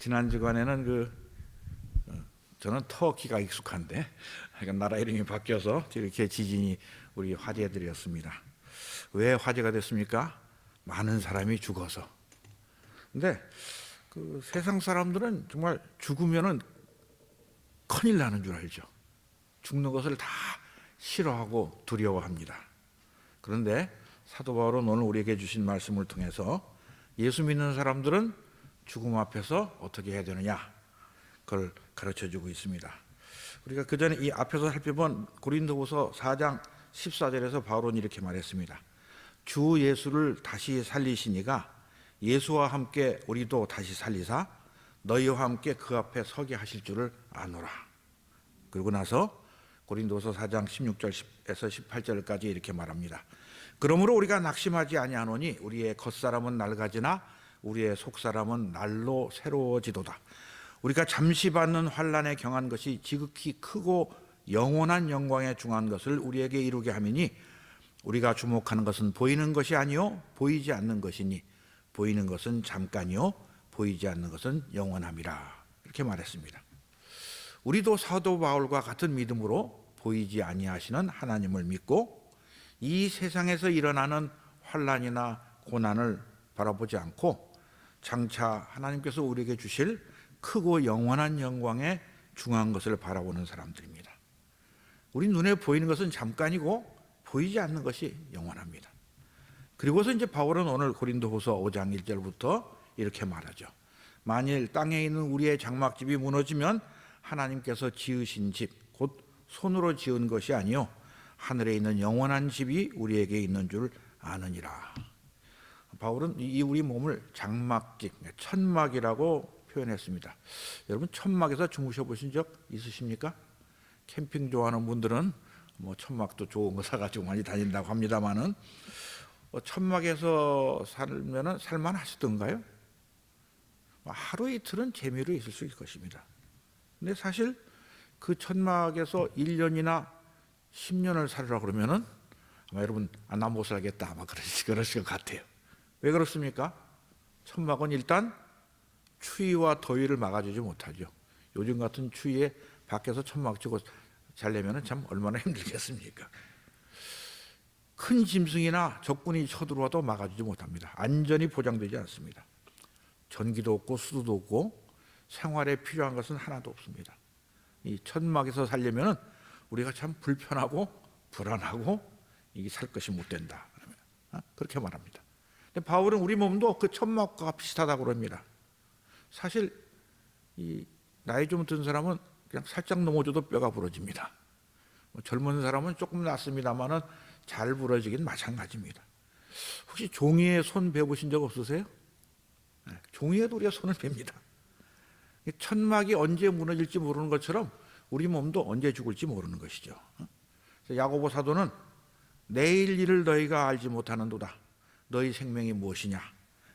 지난 주간에는 저는 터키가 익숙한데 나라 이름이 바뀌어서 이렇게 지진이 우리 화제들이었습니다. 왜 화제가 됐습니까? 많은 사람이 죽어서. 근데 세상 사람들은 정말 죽으면은 큰일 나는 줄 알죠. 죽는 것을 다 싫어하고 두려워합니다. 그런데 사도 바울은 오늘 우리에게 주신 말씀을 통해서 예수 믿는 사람들은 죽음 앞에서 어떻게 해야 되느냐, 그걸 가르쳐주고 있습니다. 우리가 그 전에 이 앞에서 살펴본 고린도후서 4장 14절에서 바울은 이렇게 말했습니다. 주 예수를 다시 살리시니가 예수와 함께 우리도 다시 살리사 너희와 함께 그 앞에 서게 하실 줄을 아노라. 그리고 나서 고린도서 4장 16절에서 18절까지 이렇게 말합니다. 그러므로 우리가 낙심하지 아니하노니 우리의 겉사람은 낡아지나 우리의 속사람은 날로 새로워지도다. 우리가 잠시 받는 환난에 경한 것이 지극히 크고 영원한 영광에 중한 것을 우리에게 이루게 함이니 우리가 주목하는 것은 보이는 것이 아니요 보이지 않는 것이니 보이는 것은 잠깐이요 보이지 않는 것은 영원함이라. 이렇게 말했습니다. 우리도 사도 바울과 같은 믿음으로 보이지 아니하시는 하나님을 믿고 이 세상에서 일어나는 환난이나 고난을 바라보지 않고 장차 하나님께서 우리에게 주실 크고 영원한 영광에 중한 것을 바라보는 사람들입니다. 우리 눈에 보이는 것은 잠깐이고 보이지 않는 것이 영원합니다. 그리고서 이제 바울은 오늘 고린도후서 5장 1절부터 이렇게 말하죠. 만일 땅에 있는 우리의 장막집이 무너지면 하나님께서 지으신 집, 곧 손으로 지은 것이 아니요 하늘에 있는 영원한 집이 우리에게 있는 줄 아느니라. 바울은 이 우리 몸을 장막집, 천막이라고 표현했습니다. 여러분 천막에서 주무셔 보신 적 있으십니까? 캠핑 좋아하는 분들은 천막도 좋은 거 사가지고 많이 다닌다고 합니다만은 천막에서 살면은 살만하시던가요? 하루 이틀은 재미로 있을 수 있을 것입니다. 근데 사실 그 천막에서 1년이나 10년을 살으라고 그러면은 아마 여러분 나 못 살겠다 아마 그러실 것 같아요. 왜 그렇습니까? 천막은 일단 추위와 더위를 막아주지 못하죠. 요즘 같은 추위에 밖에서 천막 치고 자려면 참 얼마나 힘들겠습니까? 큰 짐승이나 적군이 쳐들어와도 막아주지 못합니다. 안전이 보장되지 않습니다. 전기도 없고 수도도 없고 생활에 필요한 것은 하나도 없습니다. 이 천막에서 살려면 우리가 참 불편하고 불안하고 이게 살 것이 못 된다. 그렇게 말합니다. 근데 바울은 우리 몸도 그 천막과 비슷하다고 그럽니다. 사실 이 나이 좀 든 사람은 그냥 살짝 넘어져도 뼈가 부러집니다. 젊은 사람은 조금 낫습니다만은 잘 부러지긴 마찬가지입니다. 혹시 종이에 손 베보신 적 없으세요? 종이에도 우리가 손을 뺍니다. 천막이 언제 무너질지 모르는 것처럼 우리 몸도 언제 죽을지 모르는 것이죠. 야고보 사도는 내일 일을 너희가 알지 못하는도다. 너희 생명이 무엇이냐?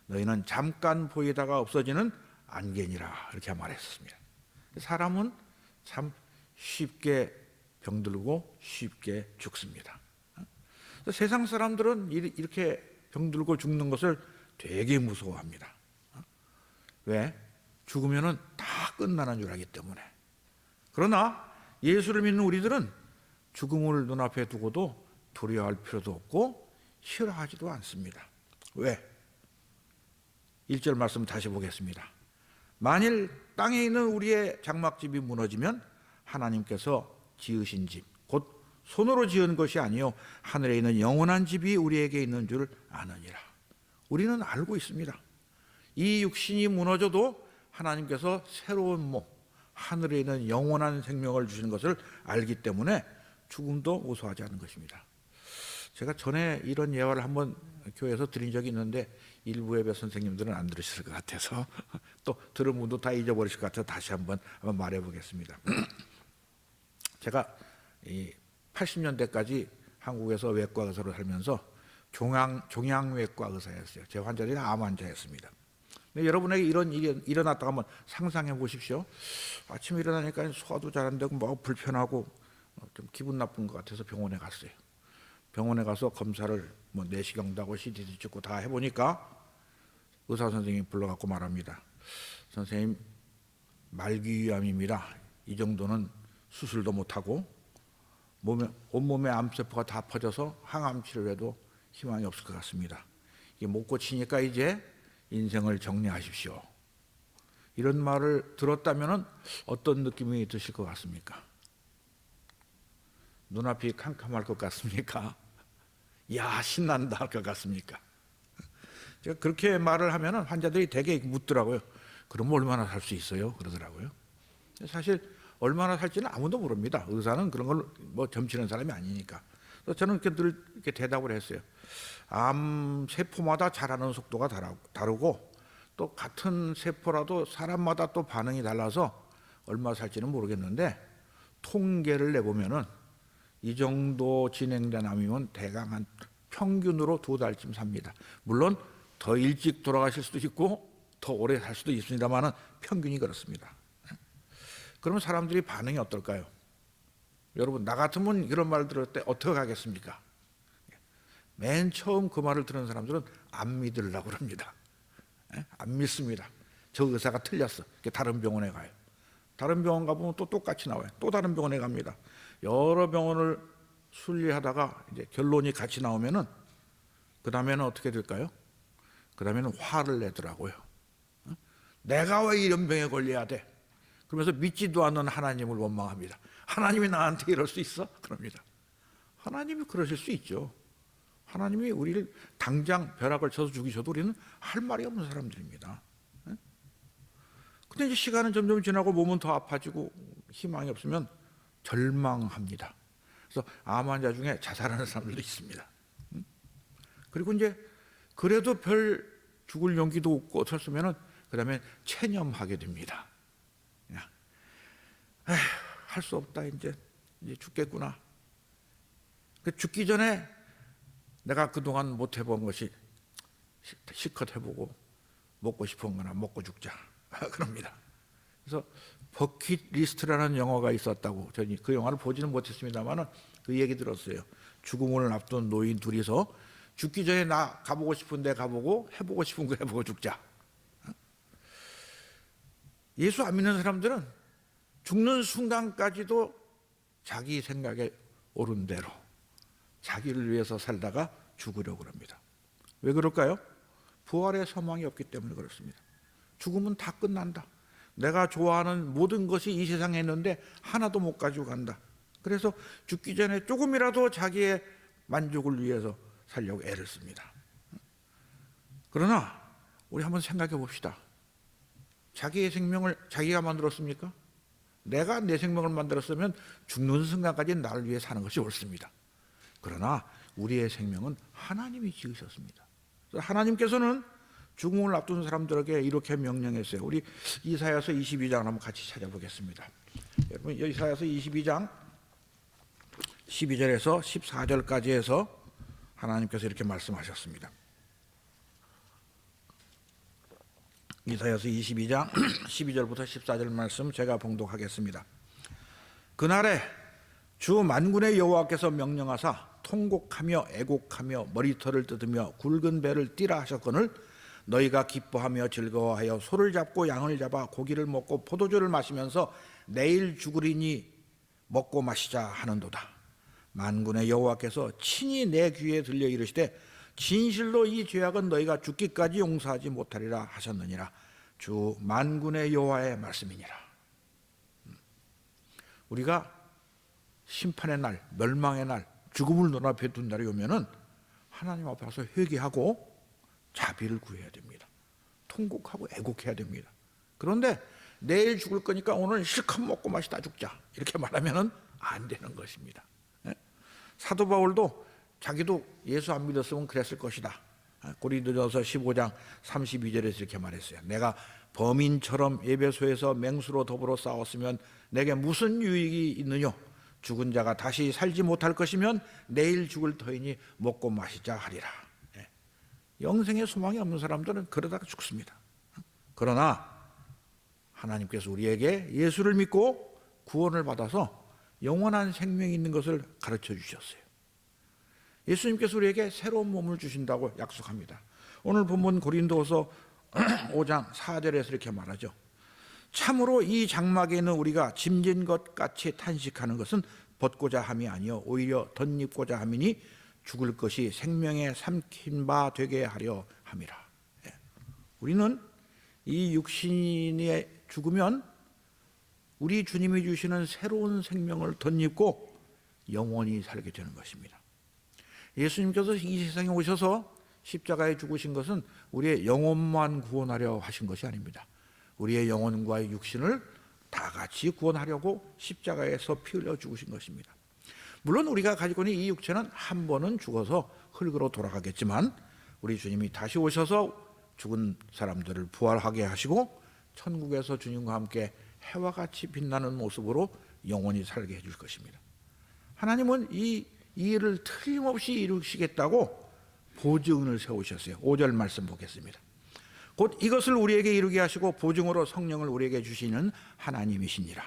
너희는 잠깐 보이다가 없어지는 안개니라. 이렇게 말했습니다. 사람은 참 쉽게 병들고 쉽게 죽습니다. 세상 사람들은 이렇게 병들고 죽는 것을 되게 무서워합니다. 왜? 죽으면은 다 끝나는 줄 알기 때문에. 그러나 예수를 믿는 우리들은 죽음을 눈앞에 두고도 두려워할 필요도 없고 싫어하지도 않습니다. 왜? 1절 말씀 다시 보겠습니다. 만일 땅에 있는 우리의 장막집이 무너지면 하나님께서 지으신 집, 곧 손으로 지은 것이 아니요 하늘에 있는 영원한 집이 우리에게 있는 줄 아느니라. 우리는 알고 있습니다. 이 육신이 무너져도 하나님께서 새로운 몸, 하늘에 있는 영원한 생명을 주시는 것을 알기 때문에 죽음도 무서워하지 않는 것입니다. 제가 전에 이런 예화를 한번 교회에서 드린 적이 있는데 일부 예배 선생님들은 안 들으실 것 같아서 또 들은 분도 다 잊어버리실 것 같아서 다시 한번 말해 보겠습니다. 제가 80년대까지 한국에서 외과 의사로 살면서 종양외과 의사였어요. 제 환자들이 암 환자였습니다. 근데 여러분에게 이런 일이 일어났다고 한번 상상해 보십시오. 아침에 일어나니까 소화도 잘 안 되고 불편하고 좀 기분 나쁜 것 같아서 병원에 갔어요. 병원에 가서 검사를 내시경도 하고 CT도 찍고 다 해보니까 의사 선생님이 불러갖고 말합니다. 선생님, 말기암입니다. 이 정도는 수술도 못하고 온몸에 암세포가 다 퍼져서 항암 치료에도 희망이 없을 것 같습니다. 이게 못 고치니까 이제 인생을 정리하십시오. 이런 말을 들었다면 어떤 느낌이 드실 것 같습니까? 눈앞이 캄캄할 것 같습니까? 야, 신난다 할 것 같습니까? 제가 그렇게 말을 하면 환자들이 되게 묻더라고요. 그럼 얼마나 살 수 있어요? 그러더라고요. 사실 얼마나 살지는 아무도 모릅니다. 의사는 그런 걸 뭐 점치는 사람이 아니니까. 그래서 저는 늘 이렇게 대답을 했어요. 암 세포마다 자라는 속도가 다르고 또 같은 세포라도 사람마다 또 반응이 달라서 얼마 살지는 모르겠는데 통계를 내보면은 이 정도 진행된 암이면 대강 한 평균으로 2달쯤 삽니다. 물론 더 일찍 돌아가실 수도 있고 더 오래 살 수도 있습니다만 평균이 그렇습니다. 그러면 사람들이 반응이 어떨까요? 여러분, 나 같으면 이런 말을 들을 때 어떻게 하겠습니까? 맨 처음 그 말을 들은 사람들은 안 믿으려고 합니다. 안 믿습니다. 저 의사가 틀렸어. 다른 병원에 가요. 다른 병원 가보면 또 똑같이 나와요. 또 다른 병원에 갑니다. 여러 병원을 순리하다가 이제 결론이 같이 나오면은 그 다음에는 어떻게 될까요? 그 다음에는 화를 내더라고요. 내가 왜 이런 병에 걸려야 돼? 그러면서 믿지도 않는 하나님을 원망합니다. 하나님이 나한테 이럴 수 있어? 그럽니다. 하나님이 그러실 수 있죠. 하나님이 우리를 당장 벼락을 쳐서 죽이셔도 우리는 할 말이 없는 사람들입니다. 근데 이제 시간은 점점 지나고 몸은 더 아파지고 희망이 없으면 절망합니다. 그래서 암 환자 중에 자살하는 사람들도 있습니다. 그리고 이제 그래도 별 죽을 용기도 없고 어쩌면은 그 다음에 체념하게 됩니다. 할 수 없다, 이제 죽겠구나. 죽기 전에 내가 그동안 못 해본 것이 실컷 해보고 먹고 싶은 거나 먹고 죽자. 그럽니다. 그래서 버킷리스트라는 영화가 있었다고, 저는 그 영화를 보지는 못했습니다만 그 얘기 들었어요. 죽음을 앞둔 노인 둘이서 죽기 전에 나 가보고 싶은 데 가보고 해보고 싶은 거 해보고 죽자. 예수 안 믿는 사람들은 죽는 순간까지도 자기 생각에 옳은 대로 자기를 위해서 살다가 죽으려고 합니다. 왜 그럴까요? 부활의 소망이 없기 때문에 그렇습니다. 죽으면 다 끝난다. 내가 좋아하는 모든 것이 이 세상에 있는데 하나도 못 가지고 간다. 그래서 죽기 전에 조금이라도 자기의 만족을 위해서 살려고 애를 씁니다. 그러나 우리 한번 생각해 봅시다. 자기의 생명을 자기가 만들었습니까? 내가 내 생명을 만들었으면 죽는 순간까지 나를 위해 사는 것이 옳습니다. 그러나 우리의 생명은 하나님이 지으셨습니다. 하나님께서는 죽음을 앞둔 사람들에게 이렇게 명령했어요. 우리 이사야서 22장을 한번 같이 찾아보겠습니다. 여러분, 이사야서 22장 12절에서 14절까지 해서 하나님께서 이렇게 말씀하셨습니다. 이사야서 22장 12절부터 14절 말씀 제가 봉독하겠습니다. 그날에 주 만군의 여호와께서 명령하사 통곡하며 애곡하며 머리털을 뜯으며 굵은 배를 띠라 하셨거늘 너희가 기뻐하며 즐거워하여 소를 잡고 양을 잡아 고기를 먹고 포도주를 마시면서 내일 죽으리니 먹고 마시자 하는도다. 만군의 여호와께서 친히 내 귀에 들려 이르시되 진실로 이 죄악은 너희가 죽기까지 용서하지 못하리라 하셨느니라. 주 만군의 여호와의 말씀이니라. 우리가 심판의 날, 멸망의 날, 죽음을 눈앞에 둔 날이 오면은 하나님 앞에 와서 회개하고 자비를 구해야 됩니다. 통곡하고 애곡해야 됩니다. 그런데 내일 죽을 거니까 오늘 실컷 먹고 마시다 죽자 이렇게 말하면은 안 되는 것입니다. 사도 바울도 자기도 예수 안 믿었으면 그랬을 것이다. 고린도전서 15장 32절에서 이렇게 말했어요. 내가 범인처럼 예배소에서 맹수로 더불어 싸웠으면 내게 무슨 유익이 있느뇨? 죽은 자가 다시 살지 못할 것이면 내일 죽을 터이니 먹고 마시자 하리라. 영생의 소망이 없는 사람들은 그러다가 죽습니다. 그러나 하나님께서 우리에게 예수를 믿고 구원을 받아서 영원한 생명이 있는 것을 가르쳐 주셨어요. 예수님께서 우리에게 새로운 몸을 주신다고 약속합니다. 오늘 본문 고린도서 5장 4절에서 이렇게 말하죠. 참으로 이 장막에 있는 우리가 짐진 것 같이 탄식하는 것은 벗고자 함이 아니요 오히려 덧입고자 함이니 죽을 것이 생명에 삼킨 바 되게 하려 함이라. 우리는 이 육신이 죽으면 우리 주님이 주시는 새로운 생명을 덧입고 영원히 살게 되는 것입니다. 예수님께서 이 세상에 오셔서 십자가에 죽으신 것은 우리의 영혼만 구원하려 하신 것이 아닙니다. 우리의 영혼과 육신을 다 같이 구원하려고 십자가에서 피 흘려 죽으신 것입니다. 물론 우리가 가지고 있는 이 육체는 한 번은 죽어서 흙으로 돌아가겠지만 우리 주님이 다시 오셔서 죽은 사람들을 부활하게 하시고 천국에서 주님과 함께 해와 같이 빛나는 모습으로 영원히 살게 해줄 것입니다. 하나님은 이 일을 틀림없이 이루시겠다고 보증을 세우셨어요. 5절 말씀 보겠습니다. 곧 이것을 우리에게 이루게 하시고 보증으로 성령을 우리에게 주시는 하나님이시니라.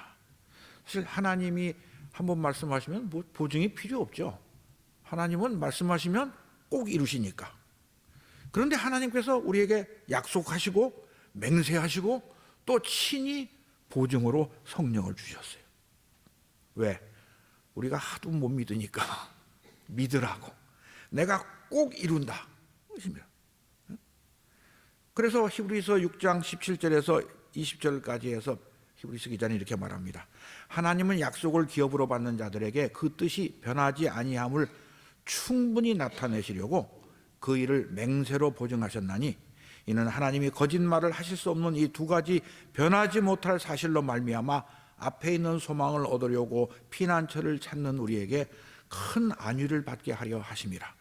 사실 하나님이 한번 말씀하시면 뭐 보증이 필요 없죠. 하나님은 말씀하시면 꼭 이루시니까. 그런데 하나님께서 우리에게 약속하시고 맹세하시고 또 친히 보증으로 성령을 주셨어요. 왜? 우리가 하도 못 믿으니까 믿으라고. 내가 꼭 이룬다. 그래서 히브리서 6장 17절에서 20절까지 해서 히브리서 기자는 이렇게 말합니다. 하나님은 약속을 기업으로 받는 자들에게 그 뜻이 변하지 아니함을 충분히 나타내시려고 그 일을 맹세로 보증하셨나니 이는 하나님이 거짓말을 하실 수 없는 이 두 가지 변하지 못할 사실로 말미암아 앞에 있는 소망을 얻으려고 피난처를 찾는 우리에게 큰 안위를 받게 하려 하심이라.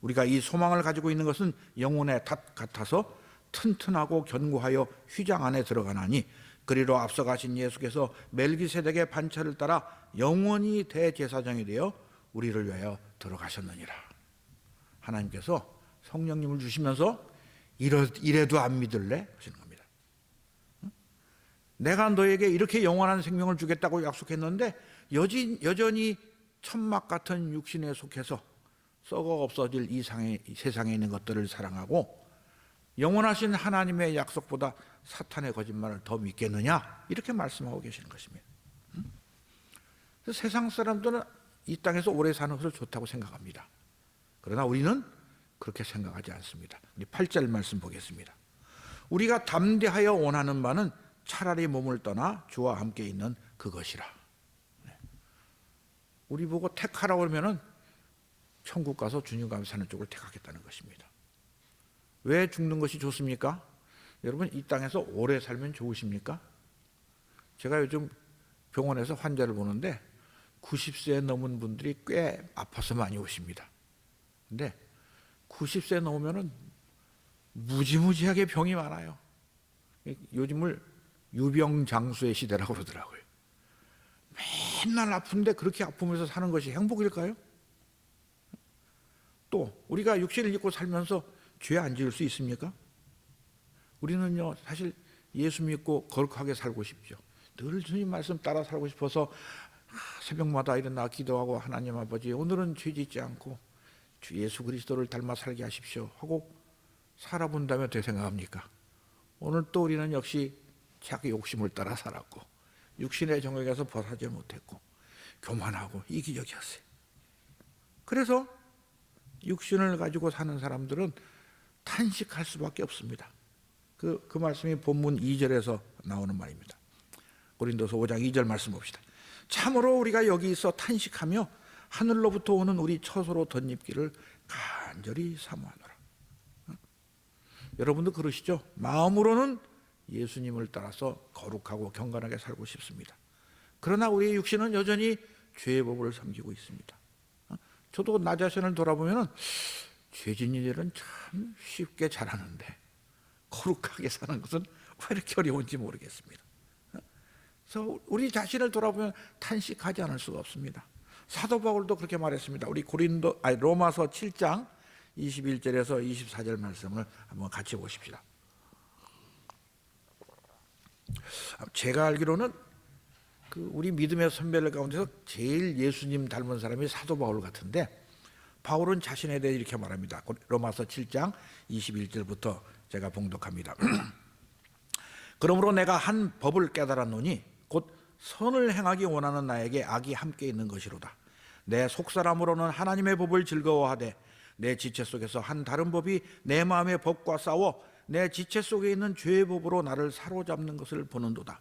우리가 이 소망을 가지고 있는 것은 영혼의 닷 같아서 튼튼하고 견고하여 휘장 안에 들어가나니 그리로 앞서 가신 예수께서 멜기세덱의 반차를 따라 영원히 대제사장이 되어 우리를 위하여 들어가셨느니라. 하나님께서 성령님을 주시면서 이래도 안 믿을래? 하시는 겁니다. 내가 너에게 이렇게 영원한 생명을 주겠다고 약속했는데 여전히 천막 같은 육신에 속해서 썩어 없어질 이 세상에 있는 것들을 사랑하고 영원하신 하나님의 약속보다 사탄의 거짓말을 더 믿겠느냐? 이렇게 말씀하고 계시는 것입니다. 세상 사람들은 이 땅에서 오래 사는 것을 좋다고 생각합니다. 그러나 우리는 그렇게 생각하지 않습니다. 8절 말씀 보겠습니다. 우리가 담대하여 원하는 바는 차라리 몸을 떠나 주와 함께 있는 그것이라. 우리 보고 택하라고 그러면은 천국 가서 주님과 함께 사는 쪽을 택하겠다는 것입니다. 왜 죽는 것이 좋습니까? 여러분 이 땅에서 오래 살면 좋으십니까? 제가 요즘 병원에서 환자를 보는데 90세 넘은 분들이 꽤 아파서 많이 오십니다. 근데 90세 넘으면은 무지무지하게 병이 많아요. 요즘을 유병장수의 시대라고 그러더라고요. 맨날 아픈데 그렇게 아프면서 사는 것이 행복일까요? 또 우리가 육신을 입고 살면서 죄 안 지을 수 있습니까? 우리는요 사실 예수 믿고 거룩하게 살고 싶죠. 늘 주님 말씀 따라 살고 싶어서 새벽마다 일어나 기도하고 하나님 아버지 오늘은 죄 짓지 않고 주 예수 그리스도를 닮아 살게 하십시오 하고 살아본다면 어떻게 생각합니까? 오늘 또 우리는 역시 자기 욕심을 따라 살았고 육신의 정욕에서 벗어나지 못했고 교만하고 이기적이었어요. 그래서 육신을 가지고 사는 사람들은 탄식할 수밖에 없습니다. 그 말씀이 본문 2절에서 나오는 말입니다. 고린도서 5장 2절 말씀 봅시다. 참으로 우리가 여기 있어 탄식하며 하늘로부터 오는 우리 처소로 덧입기를 간절히 사모하노라. 여러분도 그러시죠? 마음으로는 예수님을 따라서 거룩하고 경건하게 살고 싶습니다. 그러나 우리의 육신은 여전히 죄의 법을 섬기고 있습니다. 저도 나 자신을 돌아보면 죄짓는 일은 참 쉽게 잘하는데 거룩하게 사는 것은 왜 이렇게 어려운지 모르겠습니다. 그래서 우리 자신을 돌아보면 탄식하지 않을 수가 없습니다. 사도 바울도 그렇게 말했습니다. 우리 로마서 7장 21절에서 24절 말씀을 한번 같이 보십시다. 제가 알기로는 우리 믿음의 선배들 가운데서 제일 예수님 닮은 사람이 사도 바울 같은데 바울은 자신에 대해 이렇게 말합니다. 로마서 7장 21절부터 제가 봉독합니다. 그러므로 내가 한 법을 깨달았노니 곧 선을 행하기 원하는 나에게 악이 함께 있는 것이로다. 내 속사람으로는 하나님의 법을 즐거워하되 내 지체 속에서 한 다른 법이 내 마음의 법과 싸워 내 지체 속에 있는 죄의 법으로 나를 사로잡는 것을 보는도다.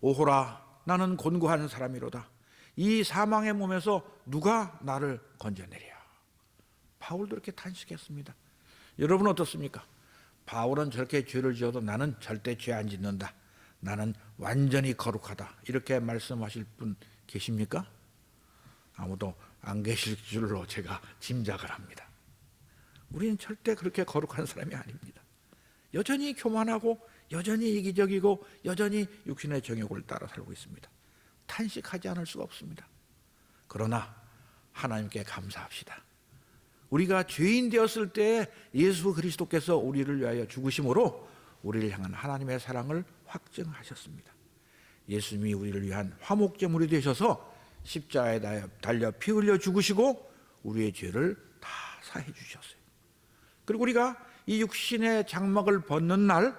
오호라, 나는 곤고한 사람이로다. 이 사망의 몸에서 누가 나를 건져내랴. 바울도 이렇게 탄식했습니다. 여러분 어떻습니까? 바울은 저렇게 죄를 지어도 나는 절대 죄 안 짓는다, 나는 완전히 거룩하다, 이렇게 말씀하실 분 계십니까? 아무도 안 계실 줄로 제가 짐작을 합니다. 우리는 절대 그렇게 거룩한 사람이 아닙니다. 여전히 교만하고 여전히 이기적이고 여전히 육신의 정욕을 따라 살고 있습니다. 탄식하지 않을 수가 없습니다. 그러나 하나님께 감사합시다. 우리가 죄인 되었을 때 예수 그리스도께서 우리를 위하여 죽으심으로 우리를 향한 하나님의 사랑을 확증하셨습니다. 예수님이 우리를 위한 화목제물이 되셔서 십자가에 달려 피 흘려 죽으시고 우리의 죄를 다 사해 주셨어요. 그리고 우리가 이 육신의 장막을 벗는 날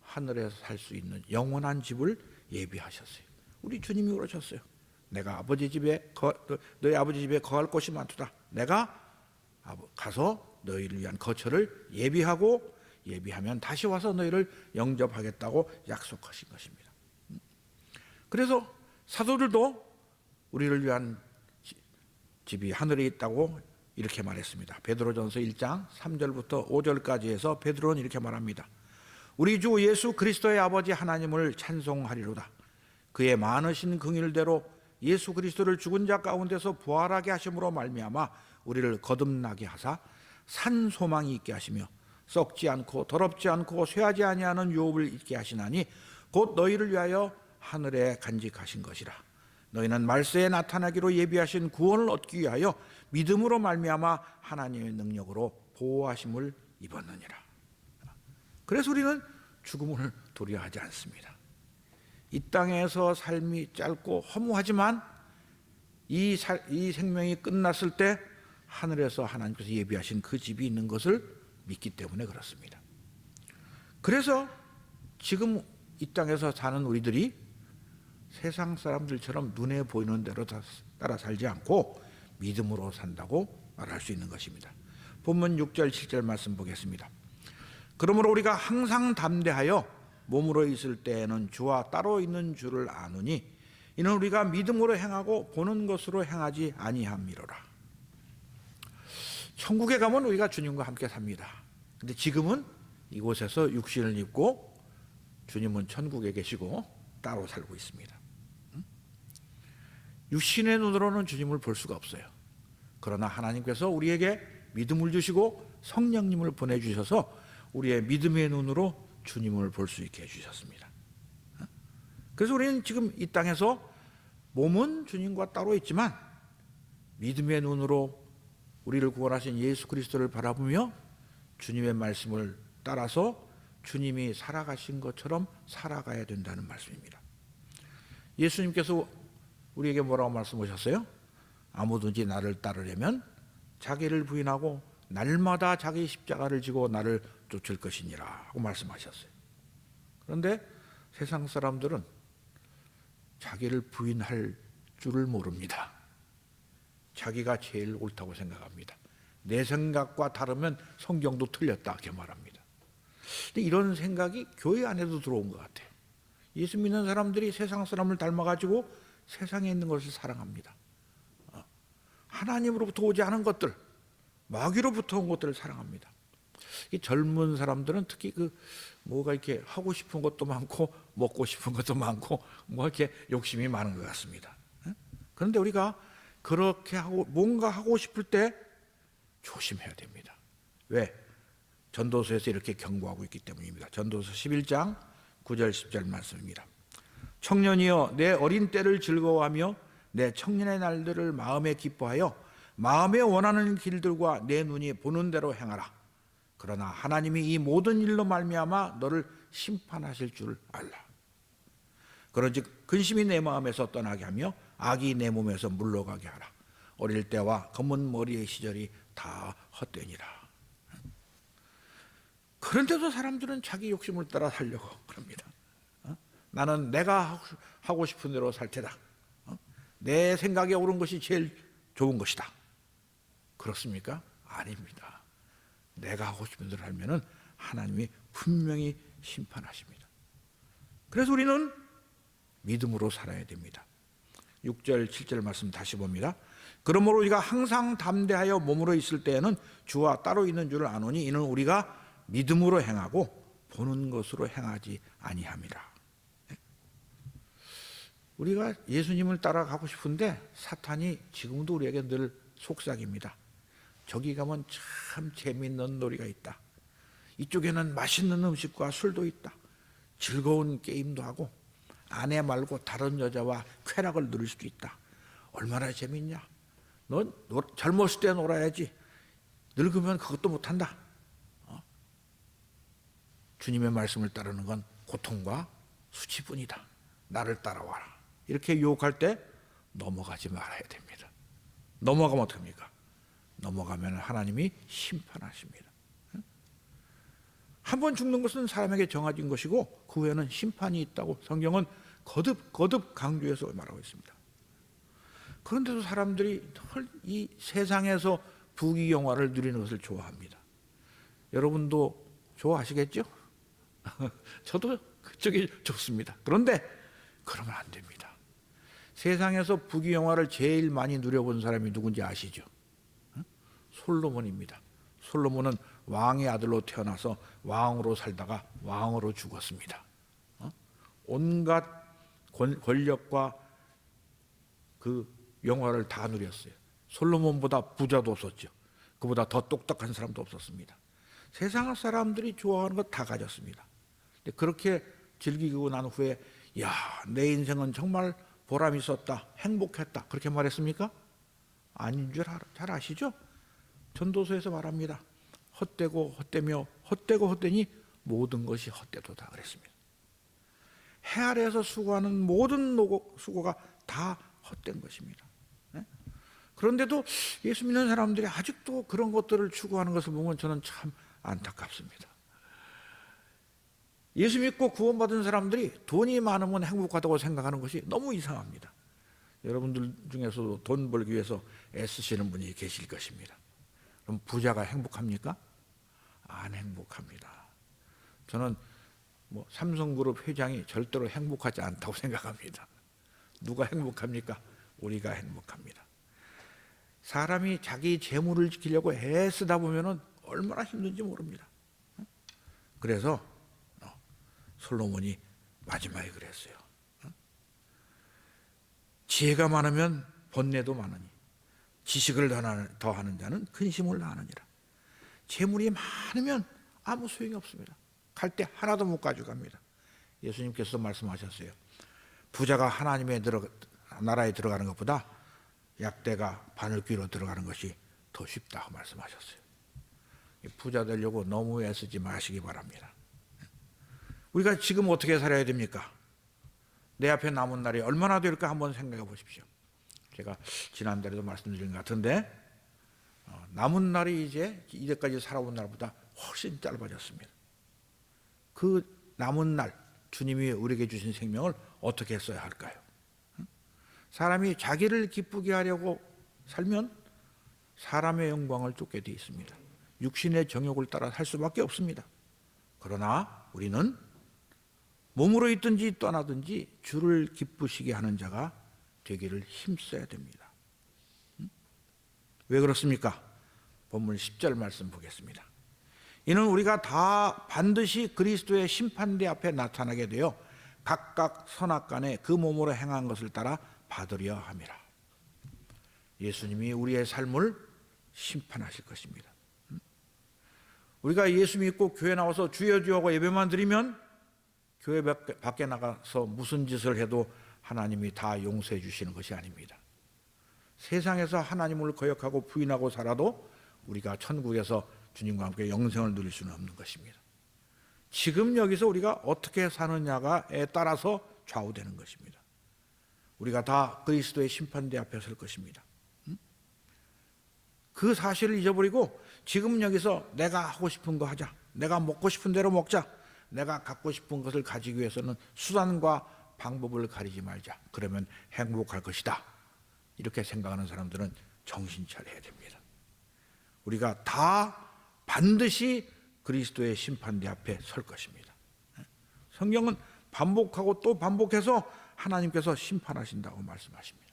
하늘에서 살 수 있는 영원한 집을 예비하셨어요. 우리 주님이 그러셨어요. 내가 아버지 집에 너희 아버지 집에 거할 곳이 많도다. 내가 가서 너희를 위한 거처를 예비하면 다시 와서 너희를 영접하겠다고 약속하신 것입니다. 그래서 사도들도 우리를 위한 집이 하늘에 있다고 이렇게 말했습니다. 베드로전서 1장 3절부터 5절까지 해서 베드로는 이렇게 말합니다. 우리 주 예수 그리스도의 아버지 하나님을 찬송하리로다. 그의 많으신 긍휼대로 예수 그리스도를 죽은 자 가운데서 부활하게 하심으로 말미암아 우리를 거듭나게 하사 산 소망이 있게 하시며 썩지 않고 더럽지 않고 쇠하지 아니하는 유업을 있게 하시나니 곧 너희를 위하여 하늘에 간직하신 것이라. 너희는 말세에 나타나기로 예비하신 구원을 얻기 위하여 믿음으로 말미암아 하나님의 능력으로 보호하심을 입었느니라. 그래서 우리는 죽음을 두려워하지 않습니다. 이 땅에서 삶이 짧고 허무하지만 이 생명이 끝났을 때 하늘에서 하나님께서 예비하신 그 집이 있는 것을 믿기 때문에 그렇습니다. 그래서 지금 이 땅에서 사는 우리들이 세상 사람들처럼 눈에 보이는 대로 따라 살지 않고 믿음으로 산다고 말할 수 있는 것입니다. 본문 6절 7절 말씀 보겠습니다. 그러므로 우리가 항상 담대하여 몸으로 있을 때에는 주와 따로 있는 줄을 아노니 이는 우리가 믿음으로 행하고 보는 것으로 행하지 아니함이로라. 천국에 가면 우리가 주님과 함께 삽니다. 근데 지금은 이곳에서 육신을 입고 주님은 천국에 계시고 따로 살고 있습니다. 육신의 눈으로는 주님을 볼 수가 없어요. 그러나 하나님께서 우리에게 믿음을 주시고 성령님을 보내주셔서 우리의 믿음의 눈으로 주님을 볼 수 있게 해주셨습니다. 그래서 우리는 지금 이 땅에서 몸은 주님과 따로 있지만 믿음의 눈으로 우리를 구원하신 예수 그리스도를 바라보며 주님의 말씀을 따라서 주님이 살아가신 것처럼 살아가야 된다는 말씀입니다. 예수님께서 우리에게 뭐라고 말씀하셨어요? 아무든지 나를 따르려면 자기를 부인하고 날마다 자기 십자가를 지고 나를 쫓을 것이니라 하고 말씀하셨어요. 그런데 세상 사람들은 자기를 부인할 줄을 모릅니다. 자기가 제일 옳다고 생각합니다. 내 생각과 다르면 성경도 틀렸다 이렇게 말합니다. 근데 이런 생각이 교회 안에도 들어온 것 같아요. 예수 믿는 사람들이 세상 사람을 닮아가지고 세상에 있는 것을 사랑합니다. 하나님으로부터 오지 않은 것들, 마귀로부터 온 것들을 사랑합니다. 이 젊은 사람들은 특히 뭐가 이렇게 하고 싶은 것도 많고 먹고 싶은 것도 많고 뭐 이렇게 욕심이 많은 것 같습니다. 그런데 우리가 그렇게 하고 뭔가 하고 싶을 때 조심해야 됩니다. 왜? 전도서에서 이렇게 경고하고 있기 때문입니다. 전도서 11장 9절 10절 말씀입니다. 청년이여 내 어린 때를 즐거워하며 내 청년의 날들을 마음에 기뻐하여 마음에 원하는 길들과 내 눈이 보는 대로 행하라. 그러나 하나님이 이 모든 일로 말미암아 너를 심판하실 줄 알라. 그런즉 근심이 내 마음에서 떠나게 하며 악이 내 몸에서 물러가게 하라. 어릴 때와 검은 머리의 시절이 다 헛되니라. 그런데도 사람들은 자기 욕심을 따라 살려고 그럽니다. 나는 내가 하고 싶은 대로 살 테다. 내 생각에 옳은 것이 제일 좋은 것이다. 그렇습니까? 아닙니다. 내가 하고 싶은 대로 하면은 하나님이 분명히 심판하십니다. 그래서 우리는 믿음으로 살아야 됩니다. 6절 7절 말씀 다시 봅니다. 그러므로 우리가 항상 담대하여 몸으로 있을 때에는 주와 따로 있는 줄을 아노니 이는 우리가 믿음으로 행하고 보는 것으로 행하지 아니함이라. 우리가 예수님을 따라가고 싶은데 사탄이 지금도 우리에게 늘 속삭입니다. 저기 가면 참 재미있는 놀이가 있다. 이쪽에는 맛있는 음식과 술도 있다. 즐거운 게임도 하고 아내 말고 다른 여자와 쾌락을 누릴 수도 있다. 얼마나 재밌냐. 넌 젊었을 때 놀아야지. 늙으면 그것도 못한다. 주님의 말씀을 따르는 건 고통과 수치뿐이다. 나를 따라와라. 이렇게 유혹할 때 넘어가지 말아야 됩니다. 넘어가면 어떡합니까? 넘어가면 하나님이 심판하십니다. 한 번 죽는 것은 사람에게 정해진 것이고 그 후에는 심판이 있다고 성경은 거듭 강조해서 말하고 있습니다. 그런데도 사람들이 이 세상에서 부귀영화를 누리는 것을 좋아합니다. 여러분도 좋아하시겠죠? 저도 그쪽이 좋습니다. 그런데 그러면 안 됩니다. 세상에서 부귀영화를 제일 많이 누려본 사람이 누군지 아시죠? 솔로몬입니다. 솔로몬은 왕의 아들로 태어나서 왕으로 살다가 왕으로 죽었습니다. 온갖 권력과 그 영화를 다 누렸어요. 솔로몬보다 부자도 없었죠. 그보다 더 똑똑한 사람도 없었습니다. 세상 사람들이 좋아하는 것 다 가졌습니다. 그렇게 즐기고 난 후에 야, 내 인생은 정말 보람 있었다, 행복했다 그렇게 말했습니까? 아닌 줄 잘 아시죠? 전도서에서 말합니다. 헛되고 헛되며 헛되고 헛되니 모든 것이 헛되도다 그랬습니다. 해 아래에서 수고하는 모든 수고가 다 헛된 것입니다. 그런데도 예수 믿는 사람들이 아직도 그런 것들을 추구하는 것을 보면 저는 참 안타깝습니다. 예수 믿고 구원받은 사람들이 돈이 많으면 행복하다고 생각하는 것이 너무 이상합니다. 여러분들 중에서도 돈 벌기 위해서 애쓰시는 분이 계실 것입니다. 그럼 부자가 행복합니까? 안 행복합니다. 저는 삼성그룹 회장이 절대로 행복하지 않다고 생각합니다. 누가 행복합니까? 우리가 행복합니다. 사람이 자기 재물을 지키려고 애쓰다 보면은 얼마나 힘든지 모릅니다. 그래서 솔로몬이 마지막에 그랬어요. 지혜가 많으면 번뇌도 많으니 지식을 더하는 자는 근심을 다하느니라. 재물이 많으면 아무 소용이 없습니다. 갈 때 하나도 못 가져갑니다. 예수님께서 말씀하셨어요. 부자가 하나님의 나라에 들어가는 것보다 약대가 바늘귀로 들어가는 것이 더 쉽다고 말씀하셨어요. 부자 되려고 너무 애쓰지 마시기 바랍니다. 우리가 지금 어떻게 살아야 됩니까? 내 앞에 남은 날이 얼마나 될까 한번 생각해 보십시오. 제가 지난달에도 말씀드린 것 같은데 남은 날이 이제까지 살아온 날보다 훨씬 짧아졌습니다. 그 남은 날 주님이 우리에게 주신 생명을 어떻게 써야 할까요? 사람이 자기를 기쁘게 하려고 살면 사람의 영광을 쫓게 되어 있습니다. 육신의 정욕을 따라 살 수밖에 없습니다. 그러나 우리는 몸으로 있든지 떠나든지 주를 기쁘시게 하는 자가 되기를 힘써야 됩니다. 왜 그렇습니까? 본문 10절 말씀 보겠습니다. 이는 우리가 다 반드시 그리스도의 심판대 앞에 나타나게 되어 각각 선악간에 그 몸으로 행한 것을 따라 받으려 함이라. 예수님이 우리의 삶을 심판하실 것입니다. 우리가 예수 믿고 교회 나와서 주여 주여 하고 예배만 드리면 교회 밖에 나가서 무슨 짓을 해도 하나님이 다 용서해 주시는 것이 아닙니다. 세상에서 하나님을 거역하고 부인하고 살아도 우리가 천국에서 주님과 함께 영생을 누릴 수는 없는 것입니다. 지금 여기서 우리가 어떻게 사느냐에 따라서 좌우되는 것입니다. 우리가 다 그리스도의 심판대 앞에 설 것입니다. 그 사실을 잊어버리고 지금 여기서 내가 하고 싶은 거 하자, 내가 먹고 싶은 대로 먹자, 내가 갖고 싶은 것을 가지기 위해서는 수단과 방법을 가리지 말자. 그러면 행복할 것이다. 이렇게 생각하는 사람들은 정신 차려야 됩니다. 우리가 다 반드시 그리스도의 심판대 앞에 설 것입니다. 성경은 반복하고 또 반복해서 하나님께서 심판하신다고 말씀하십니다.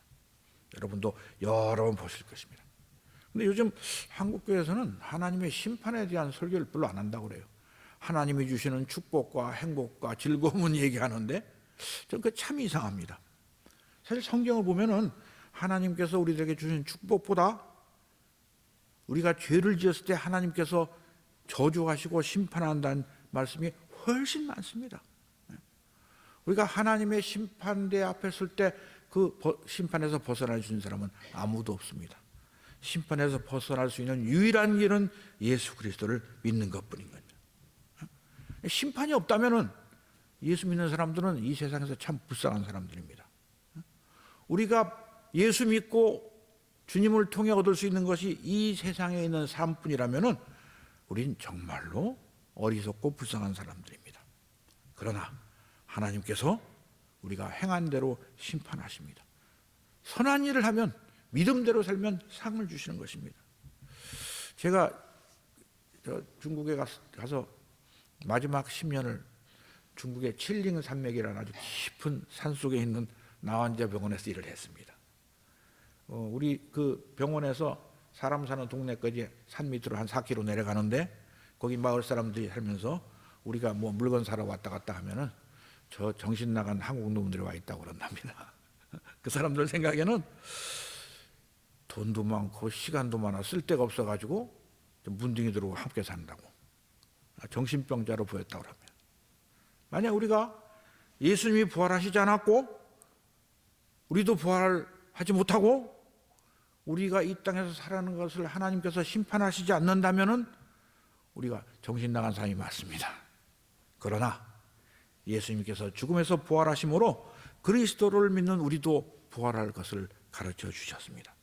여러분도 여러 번 보실 것입니다. 근데 요즘 한국교회에서는 하나님의 심판에 대한 설교를 별로 안 한다고 그래요. 하나님이 주시는 축복과 행복과 즐거움은 얘기하는데 저는 그게 참 이상합니다. 사실 성경을 보면은 하나님께서 우리들에게 주신 축복보다 우리가 죄를 지었을 때 하나님께서 저주하시고 심판한다는 말씀이 훨씬 많습니다. 우리가 하나님의 심판대 앞에 설 때 그 심판에서 벗어날 수 있는 사람은 아무도 없습니다. 심판에서 벗어날 수 있는 유일한 길은 예수 그리스도를 믿는 것뿐인 겁니다. 심판이 없다면은 예수 믿는 사람들은 이 세상에서 참 불쌍한 사람들입니다. 우리가 예수 믿고 주님을 통해 얻을 수 있는 것이 이 세상에 있는 삶뿐이라면은 우린 정말로 어리석고 불쌍한 사람들입니다. 그러나 하나님께서 우리가 행한 대로 심판하십니다. 선한 일을 하면 믿음대로 살면 상을 주시는 것입니다. 제가 중국에 가서 마지막 10년을 중국의 칠링 산맥이라는 아주 깊은 산속에 있는 나환자 병원에서 일을 했습니다. 우리 그 병원에서 사람 사는 동네까지 산 밑으로 한 4km 내려가는데 거기 마을 사람들이 살면서 우리가 뭐 물건 사러 왔다 갔다 하면은 저 정신 나간 한국 놈들이 와 있다고 그런답니다. 그 사람들 생각에는 돈도 많고 시간도 많아 쓸 데가 없어가지고 문둥이 들고 함께 산다고 정신병자로 보였다고 합니다. 만약 우리가 예수님이 부활하시지 않았고 우리도 부활하지 못하고 우리가 이 땅에서 살아가는 것을 하나님께서 심판하시지 않는다면은 우리가 정신 나간 사람이 맞습니다. 그러나 예수님께서 죽음에서 부활하심으로 그리스도를 믿는 우리도 부활할 것을 가르쳐 주셨습니다.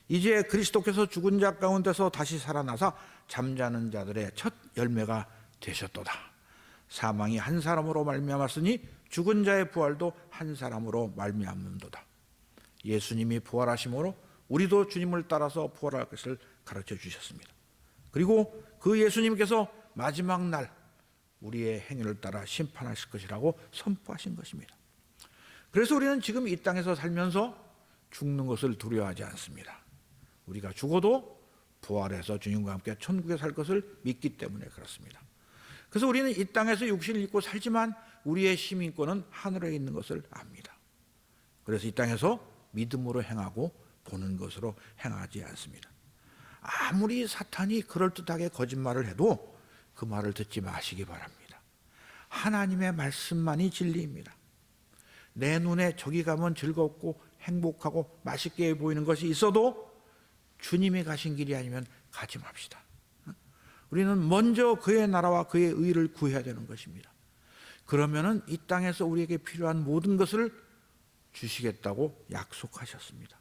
이제 그리스도께서 죽은 자 가운데서 다시 살아나사 잠자는 자들의 첫 열매가 되셨도다. 사망이 한 사람으로 말미암았으니 죽은 자의 부활도 한 사람으로 말미암는도다. 예수님이 부활하심으로 우리도 주님을 따라서 부활할 것을 가르쳐 주셨습니다. 그리고 그 예수님께서 마지막 날 우리의 행위를 따라 심판하실 것이라고 선포하신 것입니다. 그래서 우리는 지금 이 땅에서 살면서 죽는 것을 두려워하지 않습니다. 우리가 죽어도 부활해서 주님과 함께 천국에 살 것을 믿기 때문에 그렇습니다. 그래서 우리는 이 땅에서 육신을 입고 살지만 우리의 시민권은 하늘에 있는 것을 압니다. 그래서 이 땅에서 믿음으로 행하고 보는 것으로 행하지 않습니다. 아무리 사탄이 그럴듯하게 거짓말을 해도 그 말을 듣지 마시기 바랍니다. 하나님의 말씀만이 진리입니다. 내 눈에 저기 가면 즐겁고 행복하고 맛있게 보이는 것이 있어도 주님이 가신 길이 아니면 가지 맙시다. 우리는 먼저 그의 나라와 그의 의를 구해야 되는 것입니다. 그러면은 이 땅에서 우리에게 필요한 모든 것을 주시겠다고 약속하셨습니다.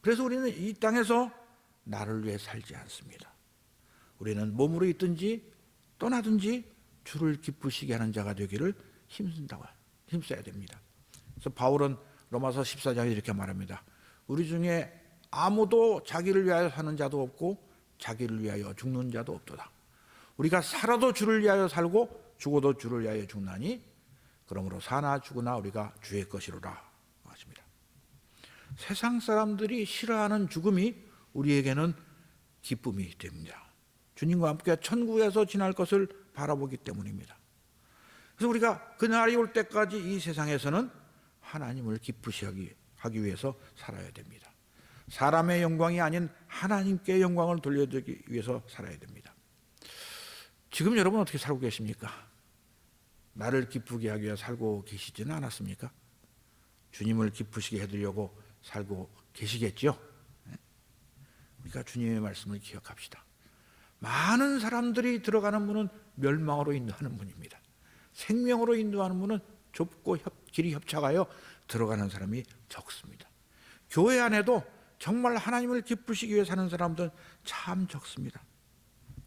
그래서 우리는 이 땅에서 나를 위해 살지 않습니다. 우리는 몸으로 있든지 떠나든지 주를 기쁘시게 하는 자가 되기를 힘써야 됩니다. 그래서 바울은 로마서 14장에 이렇게 말합니다. 우리 중에 아무도 자기를 위하여 사는 자도 없고 자기를 위하여 죽는 자도 없도다. 우리가 살아도 주를 위하여 살고 죽어도 주를 위하여 죽나니 그러므로 사나 죽으나 우리가 주의 것이로라 하십니다. 세상 사람들이 싫어하는 죽음이 우리에게는 기쁨이 됩니다. 주님과 함께 천국에서 지날 것을 바라보기 때문입니다. 그래서 우리가 그날이 올 때까지 이 세상에서는 하나님을 기쁘시게 하기 위해서 살아야 됩니다. 사람의 영광이 아닌 하나님께 영광을 돌려드리기 위해서 살아야 됩니다. 지금 여러분 어떻게 살고 계십니까? 나를 기쁘게 하기 위해 살고 계시지는 않았습니까? 주님을 기쁘시게 해드리려고 살고 계시겠죠? 그러니까 주님의 말씀을 기억합시다. 많은 사람들이 들어가는 문은 멸망으로 인도하는 문입니다. 생명으로 인도하는 문은 좁고 길이 협착하여 들어가는 사람이 적습니다. 교회 안에도 정말 하나님을 기쁘시기 위해 사는 사람들은 참 적습니다.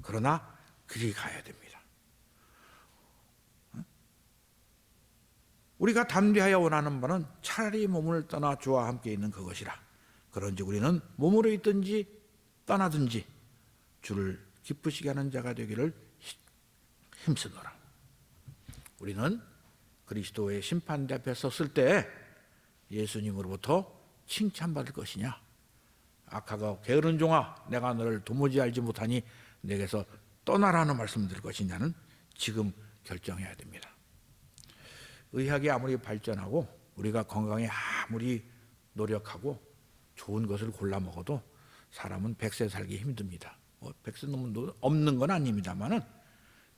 그러나 그리 가야 됩니다. 우리가 담대하여 원하는 바는 차라리 몸을 떠나 주와 함께 있는 그것이라. 그런지 우리는 몸으로 있든지 떠나든지 주를 기쁘시게 하는 자가 되기를 힘쓰노라. 우리는 그리스도의 심판대 앞에 섰을 때 예수님으로부터 칭찬받을 것이냐, 악하고 게으른 종아 내가 너를 도무지 알지 못하니 내게서 떠나라는 말씀을 들을 것이냐는 지금 결정해야 됩니다. 의학이 아무리 발전하고 우리가 건강에 아무리 노력하고 좋은 것을 골라 먹어도 사람은 100세 살기 힘듭니다. 100세 넘는 건 아닙니다만은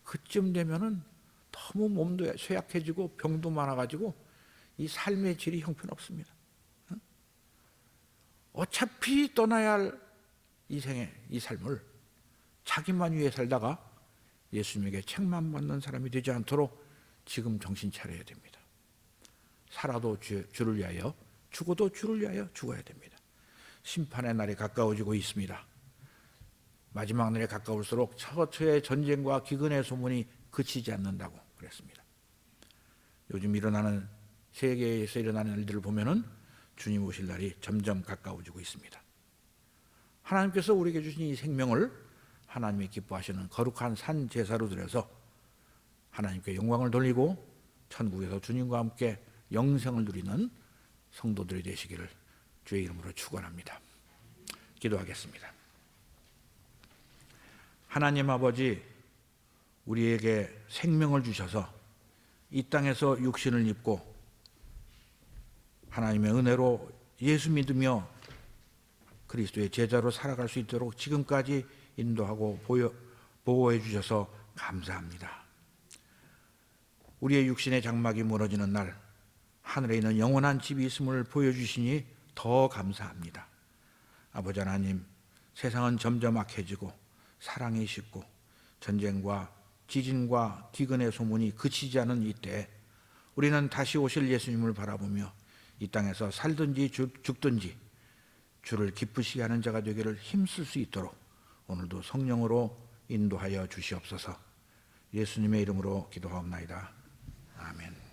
그쯤 되면은 너무 몸도 쇠약해지고 병도 많아가지고 이 삶의 질이 형편없습니다. 어차피 떠나야 할 이 생에 이 삶을 자기만 위해 살다가 예수님에게 책만 받는 사람이 되지 않도록 지금 정신 차려야 됩니다. 살아도 주를 위하여, 죽어도 주를 위하여 죽어야 됩니다. 심판의 날이 가까워지고 있습니다. 마지막 날에 가까울수록 처처의 전쟁과 기근의 소문이 그치지 않는다고 그랬습니다. 요즘 일어나는 세계에서 일어나는 일들을 보면은 주님 오실 날이 점점 가까워지고 있습니다. 하나님께서 우리에게 주신 이 생명을 하나님이 기뻐하시는 거룩한 산 제사로 드려서 하나님께 영광을 돌리고 천국에서 주님과 함께 영생을 누리는 성도들이 되시기를 주의 이름으로 축원합니다. 기도하겠습니다. 하나님 아버지, 우리에게 생명을 주셔서 이 땅에서 육신을 입고 하나님의 은혜로 예수 믿으며 그리스도의 제자로 살아갈 수 있도록 지금까지 인도하고 보호해 주셔서 감사합니다. 우리의 육신의 장막이 무너지는 날 하늘에 있는 영원한 집이 있음을 보여주시니 더 감사합니다. 아버지 하나님, 세상은 점점 악해지고 사랑이 식고 전쟁과 지진과 기근의 소문이 그치지 않은 이때 우리는 다시 오실 예수님을 바라보며 이 땅에서 살든지 죽든지 주를 기쁘시게 하는 자가 되기를 힘쓸 수 있도록 오늘도 성령으로 인도하여 주시옵소서. 예수님의 이름으로 기도하옵나이다. 아멘.